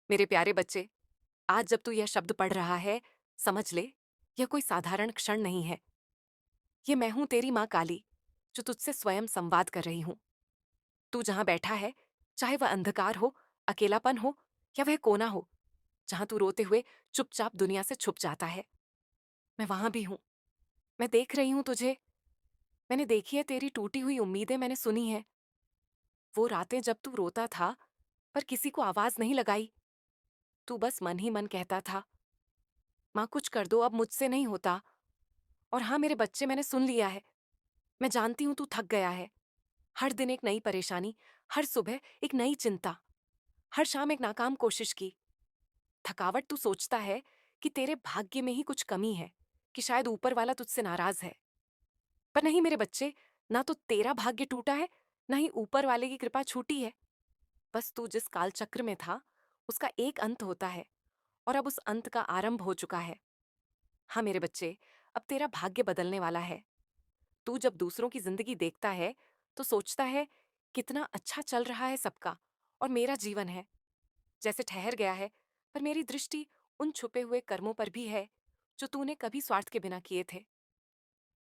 मेरे प्यारे बच्चे, आज जब तू यह शब्द पढ़ रहा है, समझ ले, यह कोई साधारण क्षण नहीं है। ये मैं हूं तेरी माँ काली, जो तुझसे स्वयं संवाद कर रही हूं। तू जहां बैठा है, चाहे वह अंधकार हो, अकेलापन हो या वह कोना हो, जहां तू रोते हुए चुपचाप दुनिया से छुप जाता है, मैं वहां भी हूं। मैं देख रही हूं तुझे। मैंने देखी है तेरी टूटी हुई उम्मीदें, मैंने सुनी है। वो रातें जब तू रोता था, पर किसी को आवाज नहीं लगाई। तू बस मन ही मन कहता था, माँ कुछ कर दो, अब मुझसे नहीं होता। और हाँ मेरे बच्चे, मैंने सुन लिया है। मैं जानती हूं तू थक गया है। हर दिन एक नई परेशानी, हर सुबह एक नई चिंता, हर शाम एक नाकाम कोशिश की। थकावट तू सोचता है कि तेरे भाग्य में ही कुछ कमी है, कि शायद ऊपर वाला तुझसे नाराज है। पर नहीं मेरे बच्चे, ना तो तेरा भाग्य टूटा है, ना ही ऊपर वाले की कृपा छूटी है। बस तू जिस कालचक्र में था, उसका एक अंत होता है, और अब उस अंत का आरंभ हो चुका है। हाँ मेरे बच्चे, अब तेरा भाग्य बदलने वाला है। तू जब दूसरों की जिंदगी देखता है, तो सोचता है कितना अच्छा चल रहा है सबका, और मेरा जीवन है जैसे ठहर गया है। पर मेरी दृष्टि उन छुपे हुए कर्मों पर भी है, जो तूने कभी स्वार्थ के बिना किए थे।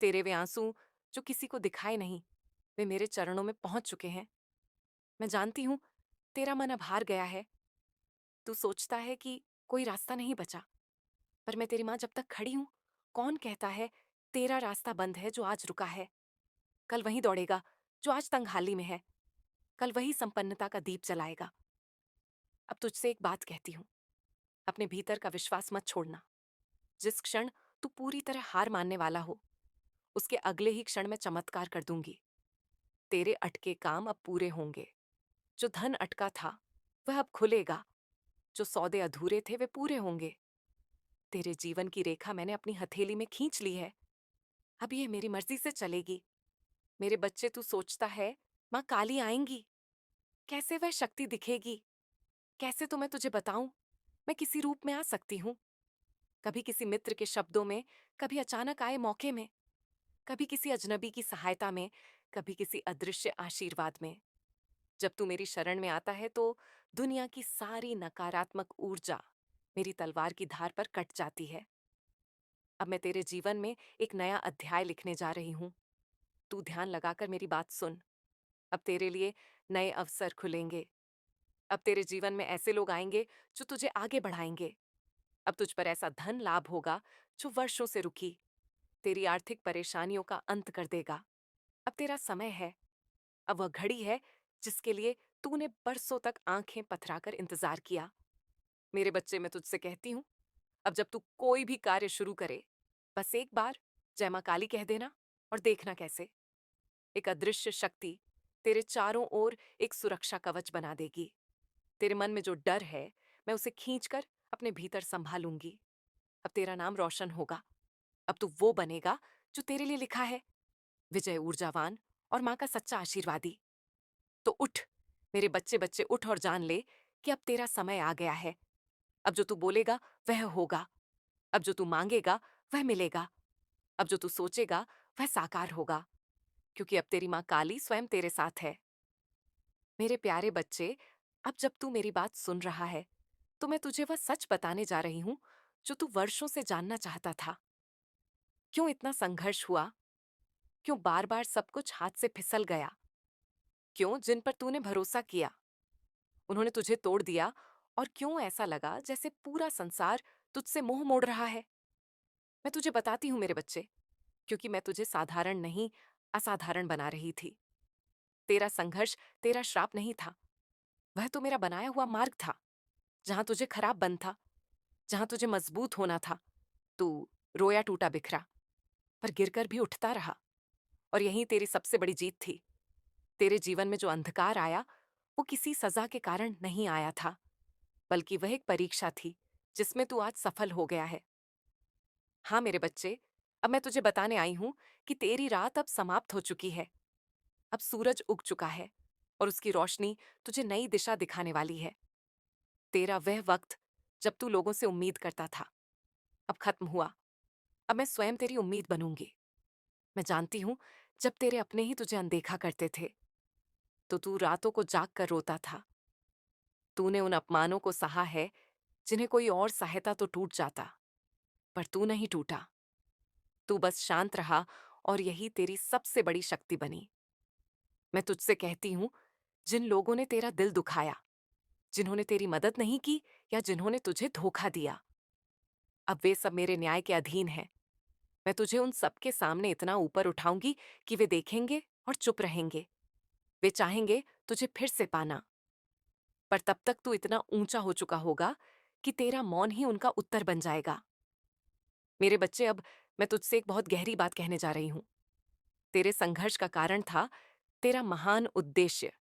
तेरे वे आंसू जो किसी को दिखाए नहीं, वे मेरे चरणों में पहुंच चुके हैं। मैं जानती हूं तेरा मन अब हार गया है। तू सोचता है कि कोई रास्ता नहीं बचा। पर मैं तेरी माँ जब तक खड़ी हूं, कौन कहता है तेरा रास्ता बंद है जो आज रुका है। कल वही दौड़ेगा जो आज तंगहाली में है। कल वही संपन्नता का दीप जलाएगा। अब तुझसे एक बात कहती हूँ, अपने भीतर का विश्वास मत छोड़ना। जिस क्षण तू पूरी तरह हार मानने वाला हो, उसके अगले ही क्षण मैं चमत्कार कर दूंगी। तेरे अटके काम अब पूरे होंगे। जो धन अटका था, वह अब खुलेगा। जो सौदे अधूरे थे, वे पूरे होंगे। तेरे जीवन की रेखा मैंने अपनी हथेली में खींच ली है। अब ये मेरी मर्जी से चलेगी। मेरे बच्चे, तू सोचता है माँ काली आएंगी, कैसे वह शक्ति दिखेगी, कैसे तो मैं तुझे बताऊं। मैं किसी रूप में आ सकती हूँ, कभी किसी मित्र के शब्दों में, कभी अचानक आए मौके में, कभी किसी अजनबी की सहायता में, कभी किसी अदृश्य आशीर्वाद में। जब तू मेरी शरण में आता है, तो दुनिया की सारी नकारात्मक ऊर्जा मेरी तलवार की धार पर कट जाती है। अब मैं तेरे जीवन में एक नया अध्याय लिखने जा रही हूँ। तू ध्यान लगाकर मेरी बात सुन। अब तेरे लिए नए अवसर खुलेंगे। अब तेरे जीवन में ऐसे लोग आएंगे जो तुझे आगे बढ़ाएंगे। अब तुझ पर ऐसा धन लाभ होगा जो वर्षों से रुकी तेरी आर्थिक परेशानियों का अंत कर देगा। अब तेरा समय है। अब वह घड़ी है जिसके लिए तूने बरसों तक आंखें पथराकर इंतजार किया। मेरे बच्चे, मैं तुझसे कहती हूँ, अब जब तू कोई भी कार्य शुरू करे, बस एक बार जय मां काली कह देना, और देखना कैसे एक अदृश्य शक्ति तेरे चारों ओर एक सुरक्षा कवच बना देगी। तेरे मन में जो डर है, मैं उसे खींचकर अपने भीतर संभालूंगी। अब तेरा नाम रोशन होगा। अब तू वो बनेगा जो तेरे लिए लिखा है, विजय, ऊर्जावान और माँ का सच्चा आशीर्वादी। तो उठ मेरे बच्चे, बच्चे उठ और जान ले कि अब तेरा समय आ गया है। अब जो तू बोलेगा वह होगा। अब जो तू मांगेगा वह मिलेगा। अब जो तू सोचेगा वह साकार होगा, क्योंकि अब तेरी माँ काली स्वयं तेरे साथ है। मेरे प्यारे बच्चे, अब जब तू मेरी बात सुन रहा है, तो मैं तुझे वह सच बताने जा रही हूं जो तू वर्षों से जानना चाहता था। क्यों इतना संघर्ष हुआ? क्यों बार बार सब कुछ हाथ से फिसल गया? क्यों जिन पर तूने भरोसा किया, उन्होंने तुझे तोड़ दिया? और क्यों ऐसा लगा जैसे पूरा संसार तुझसे मुंह मोड़ रहा है? मैं तुझे बताती हूँ मेरे बच्चे, क्योंकि मैं तुझे साधारण नहीं, असाधारण बना रही थी। तेरा संघर्ष तेरा श्राप नहीं था, वह तो मेरा बनाया हुआ मार्ग था। जहां तुझे खराब बन था, जहां तुझे मजबूत होना था, तू रोया टूटा बिखरा, पर गिरकर भी उठता रहा। और यही तेरी सबसे बड़ी जीत थी। तेरे जीवन में जो अंधकार आया, वो किसी सजा के कारण नहीं आया था, बल्कि वह एक परीक्षा थी जिसमें तू आज सफल हो गया है। हाँ मेरे बच्चे, अब मैं तुझे बताने आई हूं कि तेरी रात अब समाप्त हो चुकी है। अब सूरज उग चुका है, और उसकी रोशनी तुझे नई दिशा दिखाने वाली है। तेरा वह वक्त जब तू लोगों से उम्मीद करता था, अब खत्म हुआ। अब मैं स्वयं तेरी उम्मीद बनूंगी। मैं जानती हूं, जब तेरे अपने ही तुझे अनदेखा करते थे, तो तू रातों को जाग कर रोता था। तूने उन अपमानों को सहा है जिन्हें कोई और सहायता तो टूट जाता, पर तू नहीं टूटा। तू बस शांत रहा और यही तेरी सबसे बड़ी शक्ति बनी। मैं तुझसे कहती हूं, जिन लोगों ने तेरा दिल दुखाया, जिन्होंने तेरी मदद नहीं की या जिन्होंने तुझे धोखा दिया, अब वे सब मेरे न्याय के अधीन हैं। मैं तुझे उन सबके सामने इतना ऊपर उठाऊंगी कि वे देखेंगे और चुप रहेंगे। वे चाहेंगे तुझे फिर से पाना, पर तब तक तू इतना ऊंचा हो चुका होगा कि तेरा मौन ही उनका उत्तर बन जाएगा। मेरे बच्चे, अब मैं तुझसे एक बहुत गहरी बात कहने जा रही हूं। तेरे संघर्ष का कारण था तेरा महान उद्देश्य।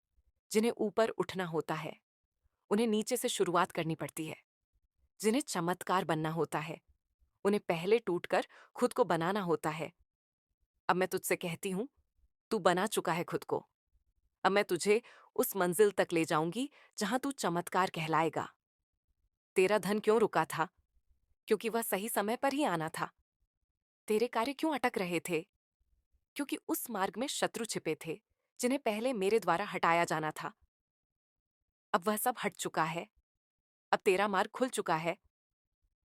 जिन्हें ऊपर उठना होता है, उन्हें नीचे से शुरुआत करनी पड़ती है। जिन्हें चमत्कार बनना होता है, उन्हें पहले टूटकर खुद को बनाना होता है। अब मैं तुझसे कहती हूं, तू बना चुका है खुद को। अब मैं तुझे उस मंजिल तक ले जाऊंगी जहां तू चमत्कार कहलाएगा। तेरा धन क्यों रुका था? क्योंकि वह सही समय पर ही आना था। तेरे कार्य क्यों अटक रहे थे? क्योंकि उस मार्ग में शत्रु छिपे थे, जिन्हें पहले मेरे द्वारा हटाया जाना था। अब वह सब हट चुका है। अब तेरा मार्ग खुल चुका है।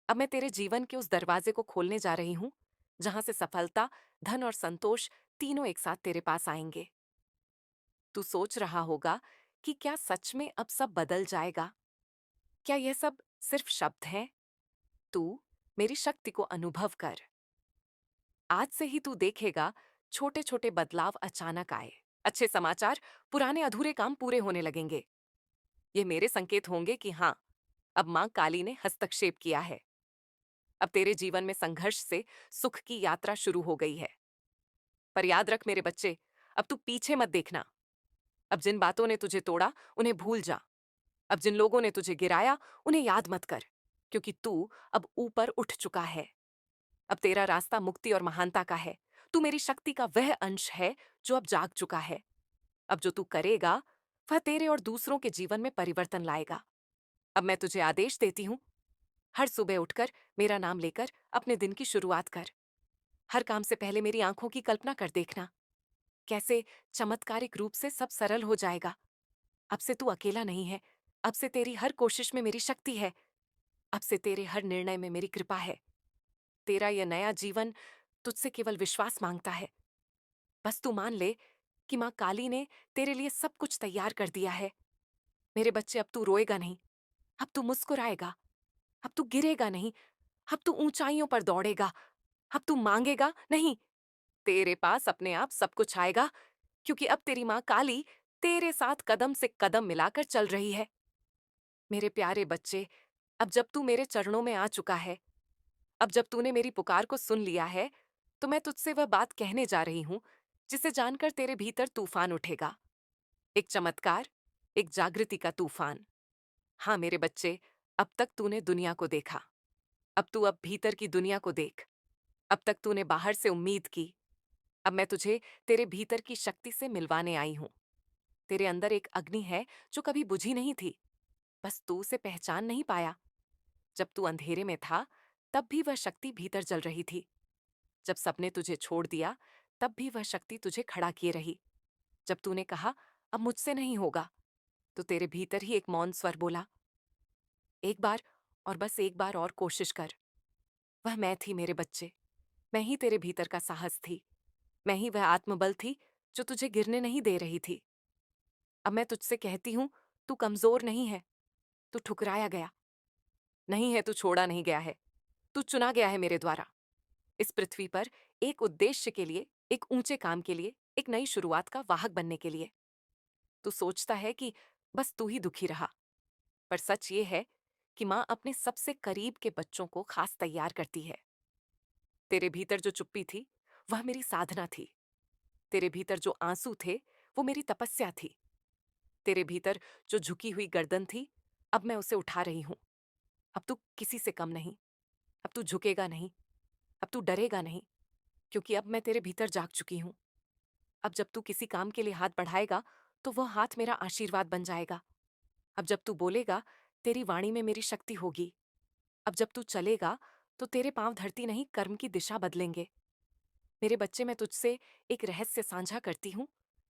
अब मैं तेरे जीवन के उस दरवाजे को खोलने जा रही हूं जहां से सफलता, धन और संतोष तीनों एक साथ तेरे पास आएंगे। तू सोच रहा होगा कि क्या सच में अब सब बदल जाएगा? क्या यह सब सिर्फ शब्द हैं? तू मेरी शक्ति को अनुभव कर। आज से ही तू देखेगा, छोटे छोटे बदलाव अचानक आए। अच्छे समाचार, पुराने अधूरे काम पूरे होने लगेंगे। ये मेरे संकेत होंगे कि हाँ, अब मां काली ने हस्तक्षेप किया है। अब तेरे जीवन में संघर्ष से सुख की यात्रा शुरू हो गई है। पर याद रख मेरे बच्चे, अब तू पीछे मत देखना। अब जिन बातों ने तुझे तोड़ा, उन्हें भूल जा। अब जिन लोगों ने तुझे गिराया, उन्हें याद मत कर, क्योंकि तू अब ऊपर उठ चुका है। अब तेरा रास्ता मुक्ति और महानता का है। तू मेरी शक्ति का वह अंश है जो अब जाग चुका है। अब जो तू करेगा, वह तेरे और दूसरों के जीवन में परिवर्तन लाएगा। अब मैं तुझे आदेश देती हूं, हर सुबह उठकर मेरा नाम लेकर अपने दिन की शुरुआत कर। हर काम से पहले मेरी आंखों की कल्पना कर देखना, कैसे चमत्कारिक रूप से सब सरल हो जाएगा। अब से तू अकेला नहीं है। अब से तेरी हर कोशिश में मेरी शक्ति है। अब से तेरे हर निर्णय में मेरी कृपा है। तेरा यह नया जीवन तुझसे केवल विश्वास मांगता है। बस तू मान ले कि मां काली ने तेरे लिए सब कुछ तैयार कर दिया है। मेरे बच्चे, अब तू रोएगा नहीं। अब तू मुस्कुराएगा। अब तू गिरेगा नहीं। अब तू ऊंचाइयों पर दौड़ेगा। अब तू मांगेगा नहीं। तेरे पास अपने आप सब कुछ आएगा, क्योंकि अब तेरी मां काली तेरे साथ कदम से कदम मिलाकर चल रही है। मेरे प्यारे बच्चे, अब जब तू मेरे चरणों में आ चुका है, अब जब तूने मेरी पुकार को सुन लिया है, तो मैं तुझसे वह बात कहने जा रही हूं जिसे जानकर तेरे भीतर तूफान उठेगा। एक चमत्कार, एक जागृति का तूफान। हाँ मेरे बच्चे, अब तक तूने दुनिया को देखा। अब भीतर की दुनिया को देख। अब तक तूने बाहर से उम्मीद की। अब मैं तुझे तेरे भीतर की शक्ति से मिलवाने आई हूं। तेरे अंदर एक अग्नि है जो कभी बुझी नहीं थी। बस तू उसे पहचान नहीं पाया। जब तू अंधेरे में था, तब भी वह शक्ति भीतर जल रही थी। जब सबने तुझे छोड़ दिया, तब भी वह शक्ति तुझे खड़ा किए रही। जब तूने कहा अब मुझसे नहीं होगा, तो तेरे भीतर ही एक मौन स्वर बोला, एक बार और बस एक बार और कोशिश कर। वह मैं थी मेरे बच्चे। मैं ही तेरे भीतर का साहस थी। मैं ही वह आत्मबल थी जो तुझे गिरने नहीं दे रही थी। अब मैं तुझसे कहती हूं, तू कमजोर नहीं है। तू ठुकराया गया नहीं है। तू छोड़ा नहीं गया है। तू चुना गया है मेरे द्वारा। इस पृथ्वी पर एक उद्देश्य के लिए, एक ऊंचे काम के लिए, एक नई शुरुआत का वाहक बनने के लिए। तू सोचता है कि बस तू ही दुखी रहा, पर सच ये है कि मां अपने सबसे करीब के बच्चों को खास तैयार करती है। तेरे भीतर जो चुप्पी थी, वह मेरी साधना थी। तेरे भीतर जो आंसू थे, वो मेरी तपस्या थी। तेरे भीतर जो झुकी हुई गर्दन थी, अब मैं उसे उठा रही हूं। अब तू किसी से कम नहीं। अब तू झुकेगा नहीं। अब तू डरेगा नहीं, क्योंकि अब मैं तेरे भीतर जाग चुकी हूं। अब जब तू किसी काम के लिए हाथ बढ़ाएगा, तो वह हाथ मेरा आशीर्वाद बन जाएगा। अब जब तू बोलेगा, तेरी वाणी में मेरी शक्ति होगी। अब जब तू चलेगा, तो तेरे पांव धरती नहीं, कर्म की दिशा बदलेंगे। मेरे बच्चे, मैं तुझसे एक रहस्य साझा करती हूँ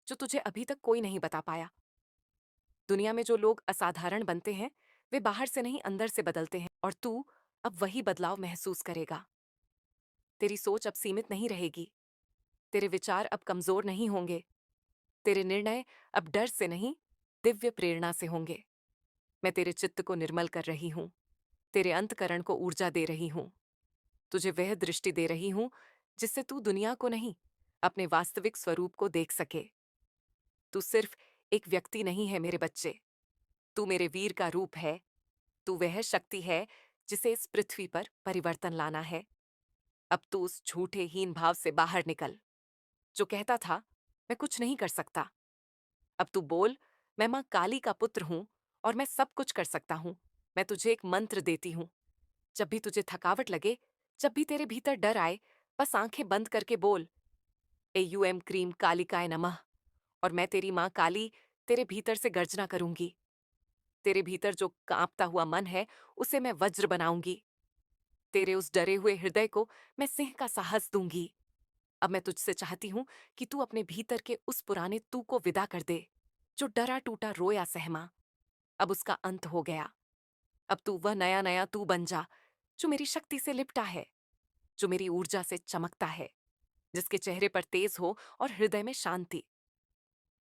जो तुझे अभी तक कोई नहीं बता पाया। दुनिया में जो लोग असाधारण बनते हैं, वे बाहर से नहीं अंदर से बदलते हैं, और तू अब वही बदलाव महसूस करेगा। तेरी सोच अब सीमित नहीं रहेगी, तेरे विचार अब कमजोर नहीं होंगे, तेरे निर्णय अब डर से नहीं, दिव्य प्रेरणा से होंगे। मैं तेरे चित्त को निर्मल कर रही हूँ, तेरे अंतकरण को ऊर्जा दे रही हूँ, तुझे वह दृष्टि दे रही हूँ जिससे तू दुनिया को नहीं, अपने वास्तविक स्वरूप को देख सके। तू सिर्फ एक व्यक्ति नहीं है मेरे बच्चे, तू मेरे वीर का रूप है, तू वह शक्ति है जिसे इस पृथ्वी पर परिवर्तन लाना है। अब तू उस झूठे हीन भाव से बाहर निकल, जो कहता था मैं कुछ नहीं कर सकता। अब तू बोल, मैं माँ काली का पुत्र हूँ और मैं सब कुछ कर सकता हूँ। मैं तुझे एक मंत्र देती हूँ। जब भी तुझे थकावट लगे, जब भी तेरे भीतर डर आए, बस आंखें बंद करके बोल, एयूएम क्रीम कालिकाय नमः। और मैं तेरी माँ काली तेरे भीतर से गर्जना करूंगी। तेरे भीतर जो कांपता हुआ मन है, उसे मैं वज्र बनाऊंगी। तेरे उस डरे हुए हृदय को मैं सिंह का साहस दूंगी। अब मैं तुझसे चाहती हूं कि तू अपने भीतर के उस पुराने तू को विदा कर दे, जो डरा टूटा रोया सहमा। अब उसका अंत हो गया। अब तू वह नया नया तू बन जा, जो मेरी शक्ति से लिपटा है, जो मेरी ऊर्जा से चमकता है, जिसके चेहरे पर तेज हो और हृदय में शांति।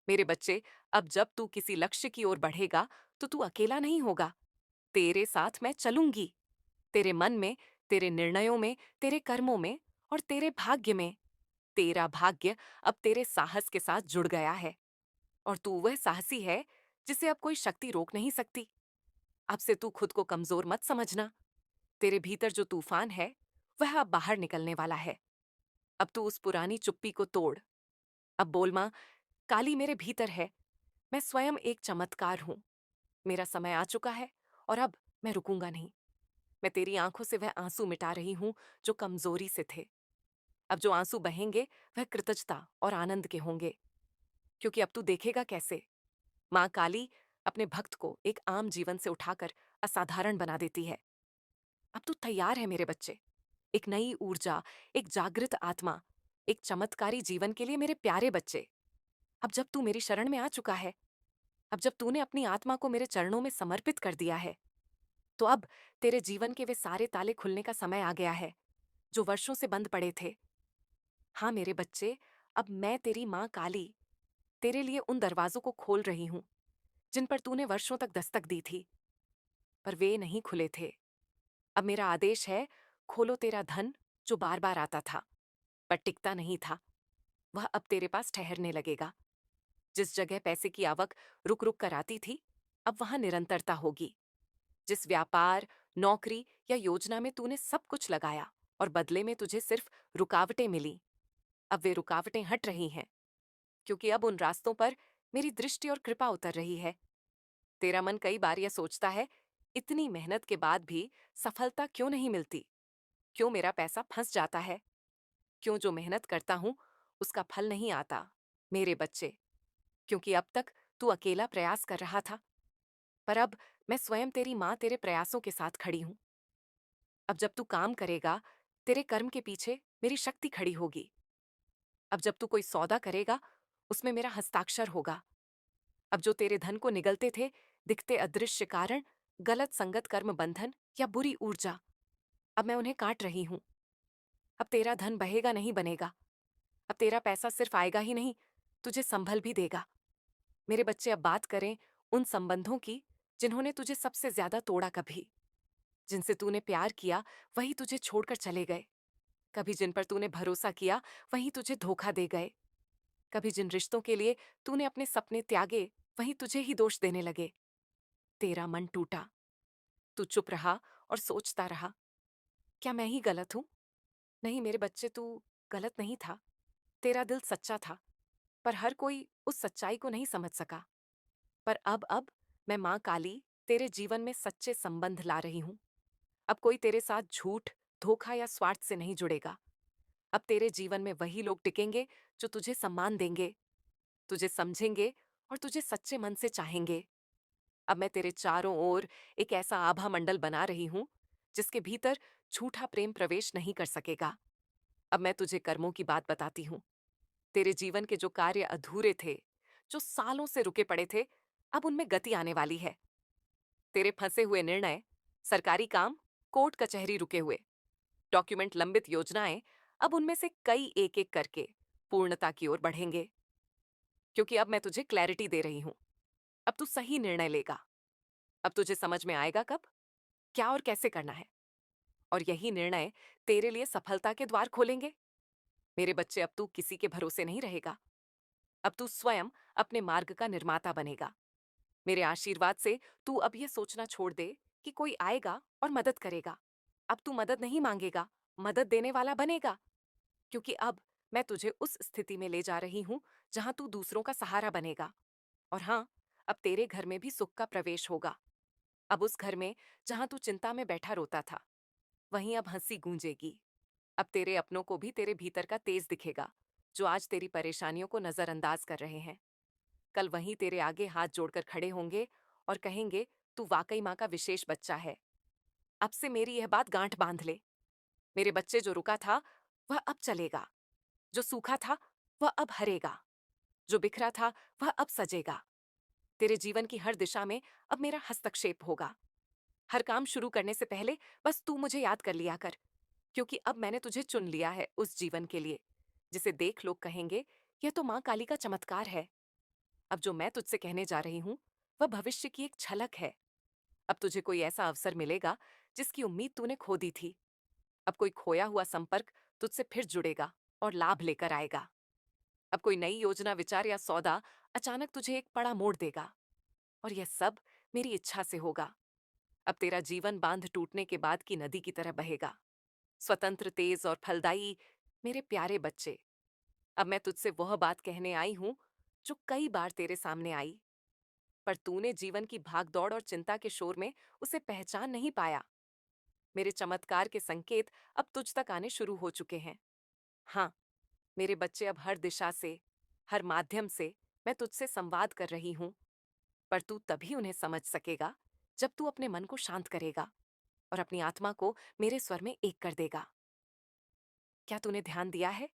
मेरे बच्चे, अब जब तू किसी लक्ष्य की ओर बढ़ेगा, तो तू अकेला नहीं होगा। तेरे साथ मैं चलूंगी। तेरे मन में, तेरे निर्णयों में, तेरे कर्मों में और तेरे भाग्य में। तेरा भाग्य अब तेरे साहस के साथ जुड़ गया है, और तू वह साहसी है जिसे अब कोई शक्ति रोक नहीं सकती। अब से तू खुद को कमजोर मत समझना। तेरे भीतर जो तूफान है, वह अब बाहर निकलने वाला है। अब तू उस पुरानी चुप्पी को तोड़। अब बोल, मां काली मेरे भीतर है, मैं स्वयं एक चमत्कार हूं। मेरा समय आ चुका है, और अब मैं रुकूंगा नहीं। मैं तेरी आंखों से वह आंसू मिटा रही हूं जो कमजोरी से थे। अब जो आंसू बहेंगे, वह कृतज्ञता और आनंद के होंगे, क्योंकि अब तू देखेगा कैसे मां काली अपने भक्त को एक आम जीवन से उठाकर असाधारण बना देती है। अब तू तैयार है मेरे बच्चे, एक नई ऊर्जा, एक जागृत आत्मा, एक चमत्कारी जीवन के लिए मेरे प्यारे बच्चे। अब जब तू मेरी शरण में आ चुका है, अब जब तूने अपनी आत्मा को मेरे चरणों में समर्पित कर दिया है, तो अब तेरे जीवन के वे सारे ताले खुलने का समय आ गया है, जो वर्षों से बंद पड़े थे। हाँ मेरे बच्चे, अब मैं तेरी माँ काली तेरे लिए उन दरवाजों को खोल रही हूं जिन पर तूने वर्षों तक दस्तक दी थी, पर वे नहीं खुले थे। अब मेरा आदेश है, खोलो तेरा धन जो बार बार आता था पर टिकता नहीं था, वह अब तेरे पास ठहरने लगेगा। जिस जगह पैसे की आवक रुक रुक कर आती थी, अब वहां निरंतरता होगी। जिस व्यापार, नौकरी या योजना में तूने सब कुछ लगाया और बदले में तुझे सिर्फ रुकावटें मिली, अब वे रुकावटें हट रही हैं, क्योंकि अब उन रास्तों पर मेरी दृष्टि और कृपा उतर रही है। तेरा मन कई बार यह सोचता है, इतनी मेहनत के बाद भी सफलता क्यों नहीं मिलती? क्यों मेरा पैसा फंस जाता है? क्यों जो मेहनत करता हूं उसका फल नहीं आता? मेरे बच्चे, क्योंकि अब तक तू अकेला प्रयास कर रहा था, पर अब मैं स्वयं तेरी मां तेरे प्रयासों के साथ खड़ी हूं। अब जब तू काम करेगा, तेरे कर्म के पीछे मेरी शक्ति खड़ी होगी। अब जब तू कोई सौदा करेगा, उसमें मेरा हस्ताक्षर होगा। अब जो तेरे धन को निगलते थे, दिखते अदृश्य कारण, गलत संगत कर्म बंधन या बुरी ऊर्जा, अब मैं उन्हें काट रही हूं। अब तेरा धन बहेगा नहीं बनेगा। अब तेरा पैसा सिर्फ आएगा ही नहीं, तुझे संभल भी देगा। मेरे बच्चे, अब बात करें उन संबंधों की जिन्होंने तुझे सबसे ज्यादा तोड़ा। कभी जिनसे तूने प्यार किया, वही तुझे छोड़कर चले गए। कभी जिन पर तूने भरोसा किया, वही तुझे धोखा दे गए। कभी जिन रिश्तों के लिए तूने अपने सपने त्यागे, वही तुझे ही दोष देने लगे। तेरा मन टूटा, तू चुप रहा और सोचता रहा, क्या मैं ही गलत हूं? नहीं मेरे बच्चे, तू गलत नहीं था। तेरा दिल सच्चा था, पर हर कोई उस सच्चाई को नहीं समझ सका। पर अब मैं मां काली तेरे जीवन में सच्चे संबंध ला रही हूं। अब कोई तेरे साथ झूठ, धोखा या स्वार्थ से नहीं जुड़ेगा। अब तेरे जीवन में वही लोग टिकेंगे जो तुझे सम्मान देंगे, तुझे समझेंगे और तुझे सच्चे मन से चाहेंगे। अब मैं तेरे चारों ओर एक ऐसा आभा मंडल बना रही हूं जिसके भीतर झूठा प्रेम प्रवेश नहीं कर सकेगा। अब मैं तुझे कर्मों की बात बताती हूँ। तेरे जीवन के जो कार्य अधूरे थे, जो सालों से रुके पड़े थे, अब उनमें गति आने वाली है। तेरे फंसे हुए निर्णय, सरकारी काम, कोर्ट कचहरी रुके हुए, डॉक्यूमेंट लंबित योजनाएं, अब उनमें से कई एक एक करके पूर्णता की ओर बढ़ेंगे। क्योंकि अब मैं तुझे क्लैरिटी दे रही हूं। अब तू सही निर्णय लेगा। अब तुझे समझ में आएगा कब, क्या और कैसे करना है। और यही निर्णय तेरे लिए सफलता के द्वार खोलेंगे। मेरे बच्चे, अब तू किसी के भरोसे नहीं रहेगा। अब तू स्वयं अपने मार्ग का निर्माता बनेगा। मेरे आशीर्वाद से तू अब ये सोचना छोड़ दे कि कोई आएगा और मदद करेगा। अब तू मदद नहीं मांगेगा, मदद देने वाला बनेगा। क्योंकि अब मैं तुझे उस स्थिति में ले जा रही हूं जहां तू दूसरों का सहारा बनेगा। और हाँ, अब तेरे घर में भी सुख का प्रवेश होगा। अब उस घर में जहां तू चिंता में बैठा रोता था, वहीं अब हंसी गूंजेगी। अब तेरे अपनों को भी तेरे भीतर का तेज दिखेगा, जो आज तेरी परेशानियों को नजरअंदाज कर रहे हैं। कल वहीं तेरे आगे हाथ जोड़कर खड़े होंगे और कहेंगे, तू वाकई माँ का विशेष बच्चा है। अब से मेरी यह बात गांठ बांध ले। मेरे बच्चे, जो रुका था वह अब चलेगा, जो सूखा था वह अब हरेगा, जो बिखरा था वह अब सजेगा। तेरे जीवन की हर दिशा में अब मेरा हस्तक्षेप होगा। हर काम शुरू करने से पहले बस तू मुझे याद कर लिया कर। क्योंकि अब मैंने तुझे चुन लिया है उस जीवन के लिए जिसे देख लोग कहेंगे, यह तो माँ काली का चमत्कार है। अब जो मैं तुझसे कहने जा रही हूं, वह भविष्य की एक झलक है। अब तुझे कोई ऐसा अवसर मिलेगा जिसकी उम्मीद तूने खो दी थी। अब कोई खोया हुआ संपर्क तुझसे फिर जुड़ेगा और लाभ लेकर आएगा। अब कोई नई योजना, विचार या सौदा अचानक तुझे एक बड़ा मोड़ देगा। और यह सब मेरी इच्छा से होगा। अब तेरा जीवन बांध टूटने के बाद की नदी की तरह बहेगा, स्वतंत्र, तेज और फलदायी। मेरे प्यारे बच्चे, अब मैं तुझसे वह बात कहने आई हूं जो कई बार तेरे सामने आई, पर तूने जीवन की भागदौड़ और चिंता के शोर में उसे पहचान नहीं पाया। मेरे चमत्कार के संकेत अब तुझ तक आने शुरू हो चुके हैं। हाँ, मेरे बच्चे, अब हर दिशा से, हर माध्यम से मैं तुझसे संवाद कर रही हूं। पर तू तभी उन्हें समझ सकेगा जब तू अपने मन को शांत करेगा और अपनी आत्मा को मेरे स्वर में एक कर देगा। क्या तूने ध्यान दिया है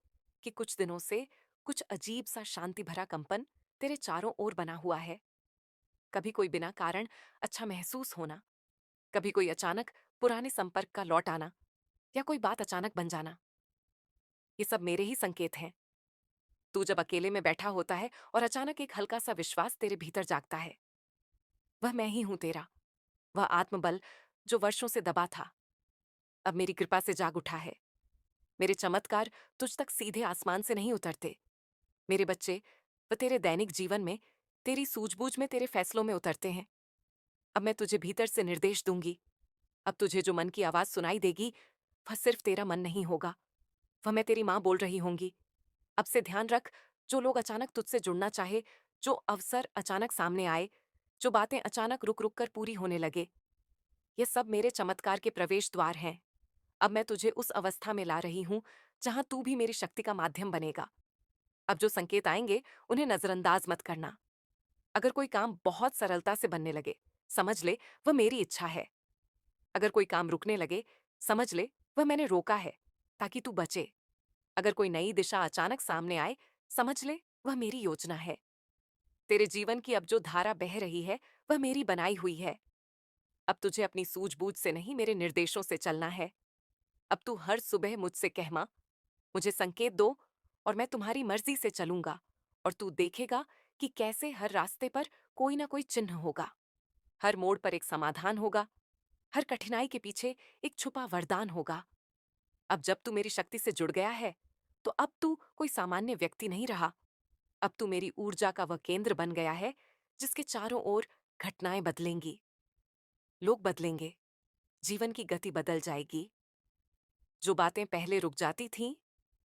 कि कुछ दिनों से कुछ अजीब सा शांति भरा कंपन तेरे चारों ओर बना हुआ है? कभी कोई बिना कारण अच्छा महसूस होना, कभी कोई अचानक पुराने संपर्क का लौट आना, या कोई बात अचानक बन जाना। ये सब मेरे ही संकेत हैं। तू जब अकेले में बैठा होता है और अचानक एक हल्का सा विश्वास तेरे भीतर जागता है, वह मैं ही हूं तेरा। वह आत्मबल जो वर्षों से दबा था, अब मेरी कृपा से जाग उठा है। मेरे चमत्कार तुझ तक सीधे आसमान से नहीं उतरते मेरे बच्चे, वह तेरे दैनिक जीवन में, तेरी सूझबूझ में, तेरे फैसलों में उतरते हैं। अब मैं तुझे भीतर से निर्देश दूंगी। अब तुझे जो मन की आवाज सुनाई देगी, वह सिर्फ तेरा मन नहीं होगा, वह मैं तेरी माँ बोल रही होंगी। अब से ध्यान रख, जो लोग अचानक तुझसे जुड़ना चाहे, जो अवसर अचानक सामने आए, जो बातें अचानक रुक रुक कर पूरी होने लगे, ये सब मेरे चमत्कार के प्रवेश द्वार हैं। अब मैं तुझे उस अवस्था में ला रही हूं जहां तू भी मेरी शक्ति का माध्यम बनेगा। अब जो संकेत आएंगे, उन्हें नजरअंदाज मत करना। अगर कोई काम बहुत सरलता से बनने लगे, समझ ले वह मेरी इच्छा है। अगर कोई काम रुकने लगे, समझ ले वह मैंने रोका है ताकि तू बचे। अगर कोई नई दिशा अचानक सामने आए, समझ ले वह मेरी योजना है। तेरे जीवन की अब जो धारा बह रही है, वह मेरी बनाई हुई है। अब तुझे अपनी सूझबूझ से नहीं, मेरे निर्देशों से चलना है। अब तू हर सुबह मुझसे कह, मां, मुझे संकेत दो और मैं तुम्हारी मर्जी से चलूंगा। और तू देखेगा कि कैसे हर रास्ते पर कोई ना कोई चिन्ह होगा, हर मोड़ पर एक समाधान होगा, हर कठिनाई के पीछे एक छुपा वरदान होगा। अब जब तू मेरी शक्ति से जुड़ गया है, तो अब तू कोई सामान्य व्यक्ति नहीं रहा। अब तू मेरी ऊर्जा का वह केंद्र बन गया है जिसके चारों ओर घटनाएं बदलेंगी, लोग बदलेंगे, जीवन की गति बदल जाएगी। जो बातें पहले रुक जाती थीं,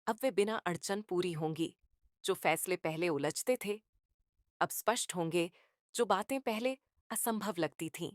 अब वे बिना अड़चन पूरी होंगी। जो फैसले पहले उलझते थे, अब स्पष्ट होंगे। जो बातें पहले असंभव लगती थीं,